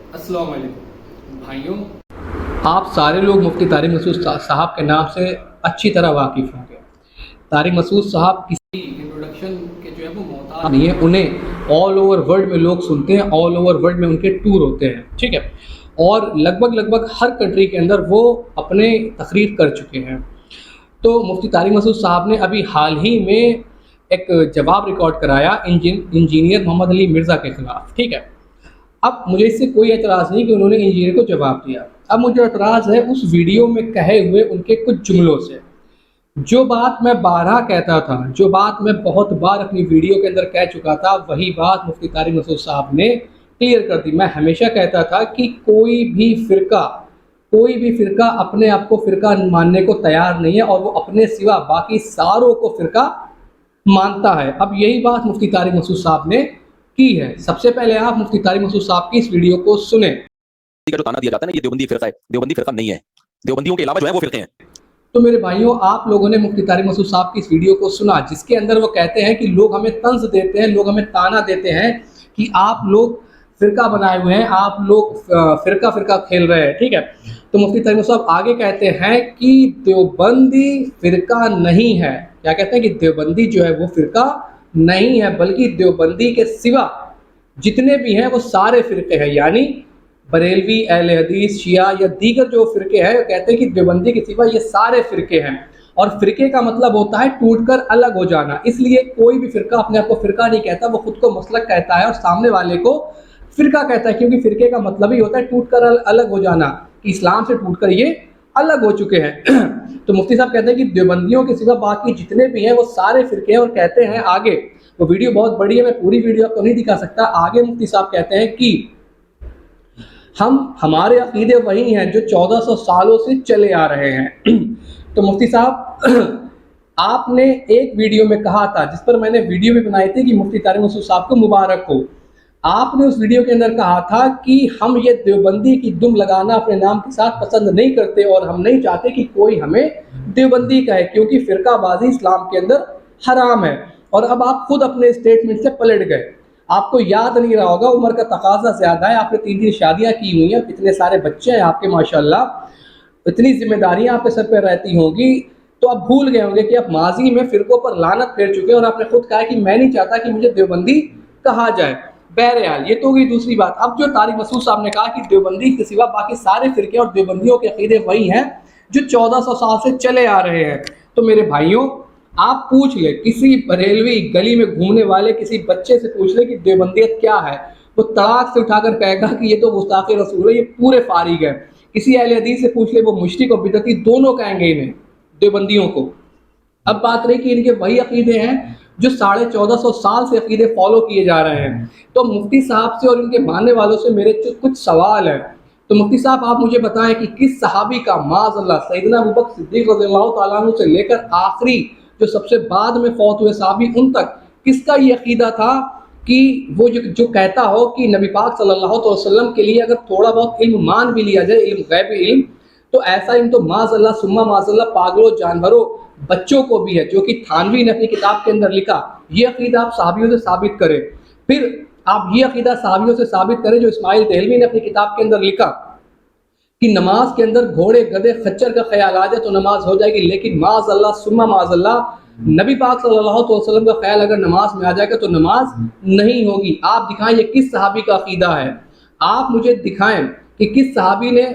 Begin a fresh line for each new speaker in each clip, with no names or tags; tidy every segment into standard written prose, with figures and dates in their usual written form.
अस्सलाम वालेकुम भाइयों, आप सारे लोग मुफ्ती तारिक मसूद साहब के नाम से अच्छी तरह वाकिफ़ होंगे। तारिक मसूद साहब किसी इंट्रोडक्शन के जो है वो मोहताज नहीं है, उन्हें ऑल ओवर वर्ल्ड में लोग सुनते हैं, ऑल ओवर वर्ल्ड में उनके टूर होते हैं, ठीक है। और लगभग हर कंट्री के अंदर वो अपने तकरीर कर चुके हैं। तो मुफ्ती तारिक मसूद साहब ने अभी हाल ही में एक जवाब रिकॉर्ड कराया इंजीनियर मोहम्मद अली मिर्ज़ा के ख़िलाफ़, ठीक है। अब मुझे इससे कोई एतराज़ नहीं कि उन्होंने इंजीनियर को जवाब दिया। अब मुझे एतराज़ है उस वीडियो में कहे हुए उनके कुछ जुमलों से। जो बात मैं बारहा कहता था, जो बात मैं बहुत बार अपनी वीडियो के अंदर कह चुका था, वही बात मुफ्ती तारिक मसूद साहब ने क्लियर कर दी। मैं हमेशा कहता था कि कोई भी फ़िरका अपने आप को फ़िरका मानने को तैयार नहीं है और वो अपने सिवा बाकी सारों को फ़िरका मानता है। अब यही बात मुफ्ती तारिक मसूद साहब ने की है। सबसे पहले आप मुफ्ती तारिक मसूद साहब की इस वीडियो को सुने।
जो ताना दिया जाता है ना, ये देवबंदी फिरका है। देवबंदी फिरका नहीं है, देवबंदियों के अलावा जो है वो फिरके हैं।
तो मेरे भाइयों, आप लोगों ने मुफ्ती तारिक मसूद साहब की इस वीडियो को सुना, जिसके अंदर वो कहते हैं कि लोग हमें तंज देते हैं, लोग हमें ताना देते हैं कि आप लोग फिरका बनाए हुए हैं, आप लोग फिरका खेल रहे हैं, ठीक है। तो मुफ्ती तारिक मसूद साहब आगे कहते हैं कि देवबंदी फिरका नहीं है। क्या कहते हैं कि देवबंदी जो है वो फिरका नहीं है, बल्कि देवबंदी के सिवा जितने भी हैं वो सारे फ़िरके हैं, यानी बरेलवी, अहले हदीस, शिया या दीगर जो फ़िरके हैं, कहते हैं कि देवबंदी के सिवा ये सारे फ़िरके हैं। और फ़िरके का मतलब होता है टूटकर अलग हो जाना। इसलिए कोई भी फ़िरका अपने आप को फ़िरका नहीं कहता, वो खुद को मसलक कहता है और सामने वाले को फ़िरका कहता है, क्योंकि फ़िरके का मतलब ही होता है टूटकर अलग हो जाना, कि इस्लाम से टूटकर ये अलग हो चुके हैं। तो मुफ्ती साहब कहते हैं कि देवबंदियों के सिवा बाकी जितने भी हैं वो सारे फ़िरके हैं। और कहते हैं आगे, वो वीडियो बहुत बड़ी है, मैं पूरी वीडियो आपको नहीं दिखा सकता। आगे मुफ्ती साहब कहते हैं कि हमारे अकीदे वही हैं जो 1400 सालों से चले आ रहे हैं। तो मुफ्ती साहब आपने एक वीडियो में कहा था, जिस पर मैंने वीडियो भी बनाई थी, कि मुफ्ती तारिक मसूद साहब को मुबारक हो। आपने उस वीडियो के अंदर कहा था कि हम ये देवबंदी की दुम लगाना अपने नाम के साथ पसंद नहीं करते और हम नहीं चाहते कि कोई हमें देवबंदी कहे, क्योंकि फ़िरकाबाजी इस्लाम के अंदर हराम है। और अब आप खुद अपने स्टेटमेंट से पलट गए। आपको याद नहीं रहा होगा, उम्र का तकाजा ज़्यादा है, आपने 3 शादियाँ की हुई हैं, इतने सारे बच्चे हैं आपके माशाल्लाह, इतनी जिम्मेदारियाँ आपके सर पर रहती होंगी। तो आप भूल गए होंगे कि आप माजी में फ़िरकों पर लानत फेर चुके हैं और आपने खुद कहा कि मैं नहीं चाहता कि मुझे देवबंदी कहा जाए। बहरहाल ये तो गई दूसरी बात। अब जो तारिक मसूद साहब ने कहा कि देवबंदी के सिवा बाकी सारे फ़िरके और देवबंदियों के अक़ीदे वही हैं जो 1400 साल से चले आ रहे हैं। तो मेरे भाइयों, आप पूछ ले किसी बरेलवी गली में घूमने वाले किसी बच्चे से पूछ ले कि देवबंदियत क्या है, वो तड़ाक से उठाकर कहेगा कि ये तो गुस्ताख़ रसूल है, ये पूरे फारिग है। किसी अहले हदीस से पूछ ले, वो मुश्रिक और बिदअती दोनों कहेंगे इन्हें, देवबंदियों को। अब बात रही कि इनके वही अक़ीदे हैं जो 1450 साल से अक़ीदे फॉलो किए जा रहे हैं। तो मुफ्ती साहब से और इनके मानने वालों से मेरे कुछ सवाल हैं। तो मुफ्ती साहब आप मुझे बताएं कि किस सहाबी का, माज़अल्लाह, सैयदना अबू बकर सिद्दीक़ रज़ियल्लाहु तआला अन्हु से लेकर आखिरी जो सबसे बाद में फौत हुए सहाबी, उन तक किसका ये अक़ीदा था कि वो जो कहता हो कि नबी पाक सल्लल्लाहु अलैहि वसल्लम के लिए अगर थोड़ा बहुत इल्म मान भी लिया जाए, इल्म गैबी इल्म, तो ऐसा इल्म तो माज़अल्लाह सुम्मा माज़अल्लाह पागलों, जानवरों, बच्चों को भी है, जो कि थानवी ने अपनी किताब के अंदर लिखा। ये अक़ीदा आप सहाबियों से साबित करें। फिर आप ये अक़ीदा सहाबियों से साबित करें जो इस्माइल देहलवी ने अपनी किताब के अंदर लिखा कि नमाज के अंदर घोड़े, गधे, खच्चर का ख्याल आ जाए तो नमाज हो जाएगी, लेकिन माज़अल्लाह सुम्मा माज़अल्लाह नबी पाक सल्लल्लाहु अलैहि वसल्लम का ख्याल अगर नमाज में आ जाएगा तो नमाज नहीं होगी। आप दिखाएं ये किस सहाबी का अक़ीदा है। आप मुझे दिखाएं कि किस सहाबी ने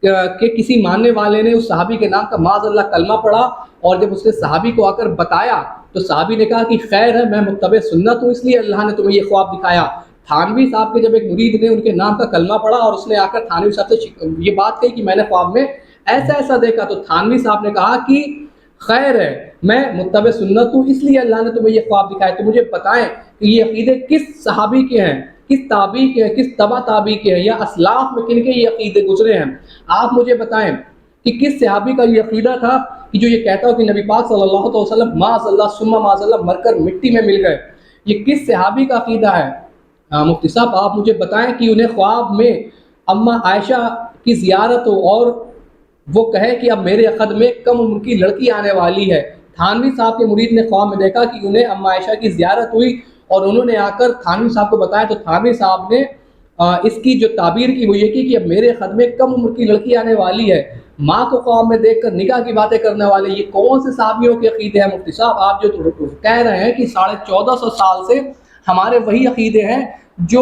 कि किसी मानने वाले ने उस सहाबी के नाम का माज़अल्लाह कलमा पढ़ा और जब उसने सहाबी को आकर बताया तो सहाबी ने कहा कि खैर है, मैं मुत्तबे सुन्नत हूँ, इसलिए अल्लाह ने तुम्हें ये ख्वाब दिखाया। थानवी साहब के जब एक मुरीद ने उनके नाम का कलमा पढ़ा और उसने आकर थानवी साहब से ये बात कही कि मैंने ख्वाब में ऐसा ऐसा देखा, तो थानवी साहब ने कहा कि खैर है, मैं मुत्तबे सुन्नत हूँ, इसलिए अल्लाह ने तुम्हें ये ख्वाब दिखाया। तो मुझे बताएं कि ये अक़ीदे किस सहाबी के हैं, किस ताबी के हैं, किस तबा ताबी के हैं, या असलाफ में किन के ये अक़ीदे गुजरे हैं। आप मुझे बताएं कि किस सहाबी का ये अक़ीदा था कि जो ये कहता हो कि नबी पाक सल्लल्लाहु अलैहि वसल्लम माज़अल्लाह सुम्मा माज़अल्लाह मरकर मिट्टी में मिल गए। ये किस सहाबी का अक़ीदा है? मुफ्ती साहब आप मुझे बताएं कि उन्हें ख्वाब में अम्मा आयशा की ज़ियारत हो और वो कहे कि अब मेरे अक़द में कम उम्र की लड़की आने वाली है। थानवी साहब के मुरीद ने ख्वाब में देखा कि उन्हें अम्मा आयशा की ज़ियारत हुई और उन्होंने आकर थानवी साहब को बताया, तो थानवी साहब ने इसकी जो ताबीर की वो ये की कि अब मेरे खत में कम उम्र की लड़की आने वाली है, माँ को ख्वाब में देखकर निकाह की बातें करने वाले, ये कौन से साहबियों के अकीदे हैं मुफ्ती साहब? आप जो कह रहे हैं कि 1450 साल से हमारे वही अकीदे हैं जो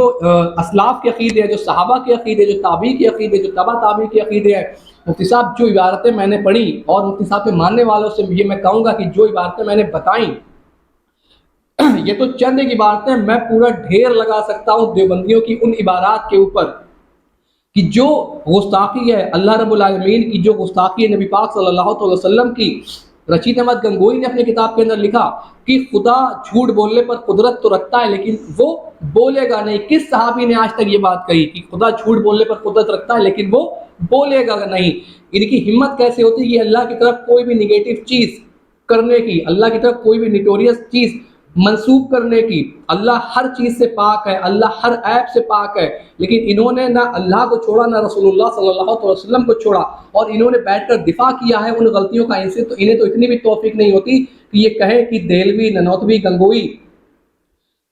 असलाफ के अकीदे हैं, जो सहाबा के अकीदे, जो ताबी के अकीदे, जो तबा ताबी के अकीदे हैं। मुफ्ती साहब जो इबारतें मैंने पढ़ी और मुफ्ती साहब के मानने वालों से ये मैं कहूँगा कि जो इबारतें मैंने बताई ये तो चंद एक इबारतें, मैं पूरा ढेर लगा सकता हूँ देवबंदियों की उन इबारात के ऊपर कि जो गुस्ताखी है अल्लाह रब्बुल आलमीन की, जो गुस्ताखी है नबी पाक सल्लल्लाहु अलैहि वसल्लम की। रशीद अहमद गंगोई ने अपनी किताब के अंदर लिखा कि खुदा झूठ बोलने पर कुदरत तो रखता है लेकिन वो बोलेगा नहीं। किस सहाबी ने आज तक ये बात कही कि खुदा झूठ बोलने पर कुदरत रखता है लेकिन वो बोलेगा नहीं? इनकी हिम्मत कैसे होती है कि अल्लाह की तरफ कोई भी निगेटिव चीज़ करने की, अल्लाह की तरफ कोई भी निटोरियस चीज़ मंसूब करने की। अल्लाह हर चीज़ से पाक है, अल्लाह हर ऐब से पाक है, लेकिन इन्होंने ना अल्लाह को छोड़ा ना रसूलुल्लाह सल्लल्लाहु अलैहि वसल्लम को छोड़ा और इन्होंने बैठकर दिफा किया है उन गलतियों का। इनसे तो इन्हें तो इतनी भी तौफीक नहीं होती कि ये कहें कि देलवी, ननौतवी, गंगोई,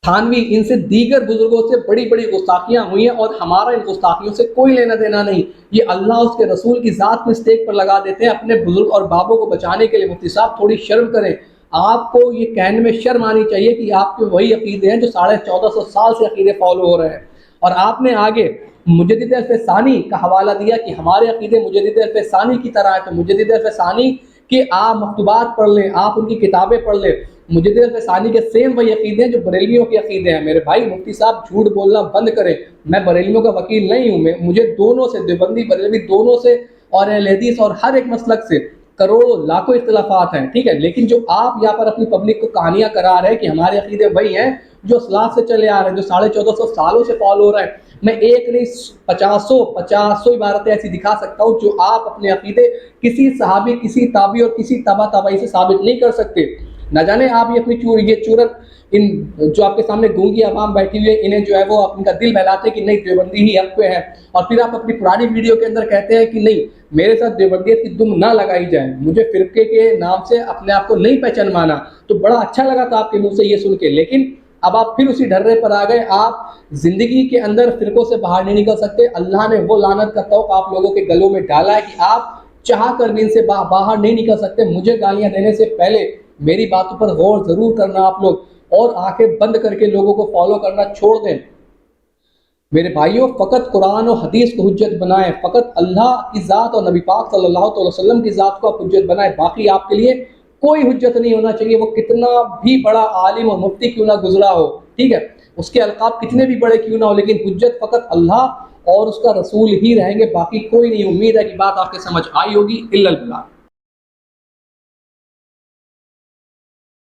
थानवी, इनसे दीगर बुजुर्गों से बड़ी बड़ी गुस्ताखियाँ हुई हैं और हमारा इन गुस्ताखियों से कोई लेना देना नहीं। ये अल्लाह उसके रसूल की ज़ात में स्टेक पर लगा देते हैं अपने बुजुर्ग और बाबों को बचाने के लिए। मुफ्ती साहब थोड़ी शर्म करें, आपको ये कहने में शर्म आनी चाहिए कि आपके वही अकीदे हैं जो 1450 साल से अकीदे फॉलो हो रहे हैं। और आपने आगे मुजद्दिद अल्फ़सानी का हवाला दिया कि हमारे अकीदे मुजद्दिद अल्फ़सानी की तरह है, तो मुजद्दिद अल्फ़सानी के आप मकतूबात पढ़ लें, आप उनकी किताबें पढ़ लें। मुजद्दिद अल्फ़सानी के सेम वही अकीदे हैं जो बरेलवियों के अकीदे हैं। मेरे भाई मुफ्ती साहब झूठ बोलना बंद करें। मैं बरेलवियों का वकील नहीं हूँ, मैं मुझे दोनों से, देवबंदी बरेलवी दोनों से और अहले हदीस और हर एक मसलक से करोड़ों लाखों इख्तिलाफात हैं, ठीक है। लेकिन जो आप यहाँ पर अपनी पब्लिक को कहानियाँ करा रहे हैं कि हमारे अकीदे वही हैं जो असलाफ से चले आ रहे हैं, जो 1450 सालों से फॉलो हो रहे हैं, मैं एक नहीं 50 इबारतें ऐसी दिखा सकता हूँ जो आप अपने अकीदे किसी सहाबी, किसी ताबी और किसी तबा ताबई से साबित नहीं कर सकते। न जाने आप ये अपनी चूरन इन जो आपके सामने गूंगी आवाम बैठी हुई है, इन्हें जो है वो अपना दिल बहलाते हैं कि नहीं देवबंदी ही हक पे है, और फिर आप अपनी पुरानी वीडियो के अंदर कहते हैं कि नहीं मेरे साथ देवबंदियत की दुम ना लगाई जाए, मुझे फिरके के नाम से अपने आप को नहीं पहचान माना। तो बड़ा अच्छा लगा था आपके मुंह से ये सुन के, लेकिन अब आप फिर उसी ढर्रे पर आ गए। आप जिंदगी के अंदर फिरकों से बाहर नहीं निकल सकते। अल्लाह ने वो लानत का तौक आप लोगों के गलों में डाला है कि आप चाह कर भी इनसे बाहर नहीं निकल सकते। मुझे गालियां देने से पहले मेरी बातों पर गौर जरूर करना आप लोग, और आंखें बंद करके लोगों को फॉलो करना छोड़ दें। मेरे भाइयों, फ़कत कुरान और हदीस को हुज्जत बनाएं, फ़कत अल्लाह की ज़ात और नबी पाक सल्लल्लाहु अलैहि वसल्लम की ज़ात को आप हुज्जत बनाएं। बाकी आपके लिए कोई हुज्जत नहीं होना चाहिए, वो कितना भी बड़ा आलिम और मुफ्ती क्यों ना गुजरा हो, ठीक है, उसके अलकाब कितने भी बड़े क्यों ना हो, लेकिन हुज्जत फ़कत अल्लाह और उसका रसूल ही रहेंगे, बाकी कोई नहीं। उम्मीद है कि बात आपके समझ आई होगी। इल्लल बिल्लाह।